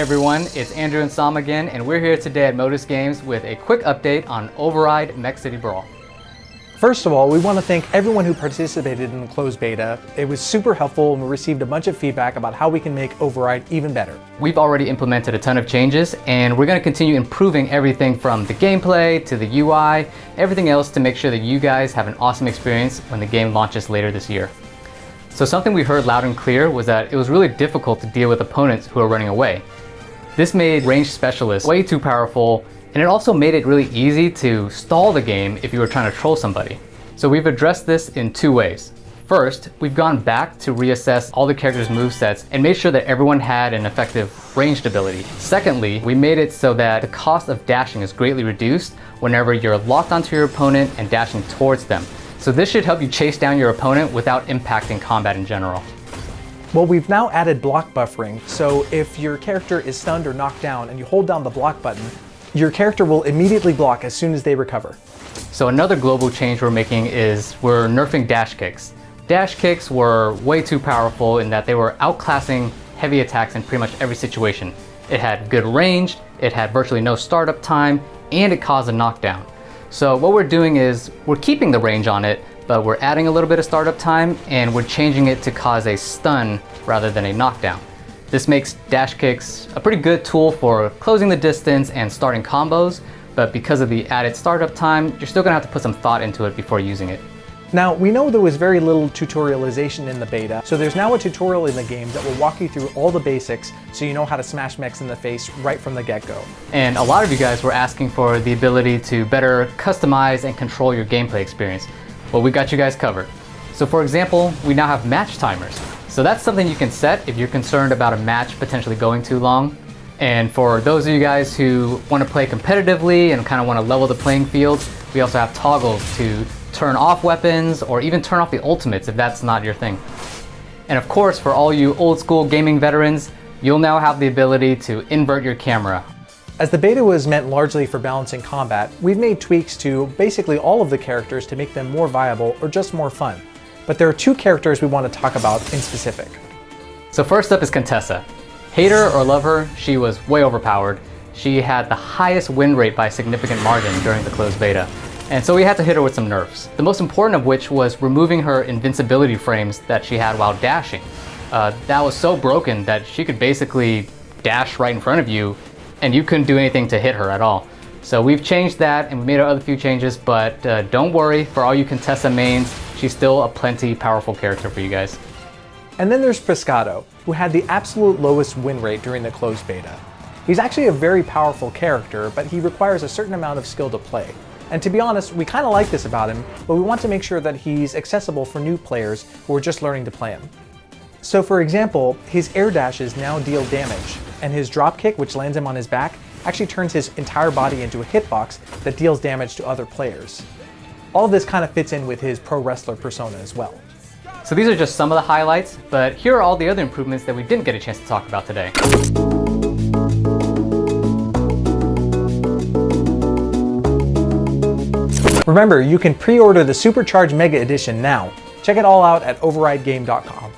Hey everyone, it's Andrew and Sam again, and we're here today at Modus Games with a quick update on Override Mech City Brawl. First of all, we want to thank everyone who participated in the closed beta. It was super helpful and we received a bunch of feedback about how we can make Override even better. We've already implemented a ton of changes, and we're going to continue improving everything from the gameplay to the UI, everything else to make sure that you guys have an awesome experience when the game launches later this year. So something we heard loud and clear was that it was really difficult to deal with opponents who are running away. This made ranged specialists way too powerful, and it also made it really easy to stall the game if you were trying to troll somebody. So we've addressed this in two ways. First, we've gone back to reassess all the characters' movesets and made sure that everyone had an effective ranged ability. Secondly, we made it so that the cost of dashing is greatly reduced whenever you're locked onto your opponent and dashing towards them. So this should help you chase down your opponent without impacting combat in general. Well, we've now added block buffering, so if your character is stunned or knocked down and you hold down the block button, your character will immediately block as soon as they recover. So another global change we're making is we're nerfing dash kicks. Dash kicks were way too powerful in that they were outclassing heavy attacks in pretty much every situation. It had good range, it had virtually no startup time, and it caused a knockdown. So what we're doing is we're keeping the range on it, but we're adding a little bit of startup time and we're changing it to cause a stun rather than a knockdown. This makes dash kicks a pretty good tool for closing the distance and starting combos, but because of the added startup time, you're still gonna have to put some thought into it before using it. Now, we know there was very little tutorialization in the beta, so there's now a tutorial in the game that will walk you through all the basics so you know how to smash mechs in the face right from the get-go. And a lot of you guys were asking for the ability to better customize and control your gameplay experience. Well, we got you guys covered. So for example, we now have match timers. So that's something you can set if you're concerned about a match potentially going too long. And for those of you guys who want to play competitively and kind of want to level the playing field, we also have toggles to turn off weapons or even turn off the ultimates if that's not your thing. And of course, for all you old school gaming veterans, you'll now have the ability to invert your camera. As the beta was meant largely for balancing combat, we've made tweaks to basically all of the characters to make them more viable or just more fun. But there are two characters we want to talk about in specific. So first up is Contessa. Hate her or love her, she was way overpowered. She had the highest win rate by a significant margin during the closed beta. And so we had to hit her with some nerfs. The most important of which was removing her invincibility frames that she had while dashing. That was so broken that she could basically dash right in front of you and you couldn't do anything to hit her at all. So we've changed that and we made other few changes, but don't worry, for all you Contessa mains, she's still a plenty powerful character for you guys. And then there's Pescado, who had the absolute lowest win rate during the closed beta. He's actually a very powerful character, but he requires a certain amount of skill to play. And to be honest, we kind of like this about him, but we want to make sure that he's accessible for new players who are just learning to play him. So for example, his air dashes now deal damage, and his drop kick, which lands him on his back, actually turns his entire body into a hitbox that deals damage to other players. All of this kind of fits in with his pro wrestler persona as well. So these are just some of the highlights, but here are all the other improvements that we didn't get a chance to talk about today. Remember, you can pre-order the Supercharged Mega Edition now. Check it all out at overridegame.com.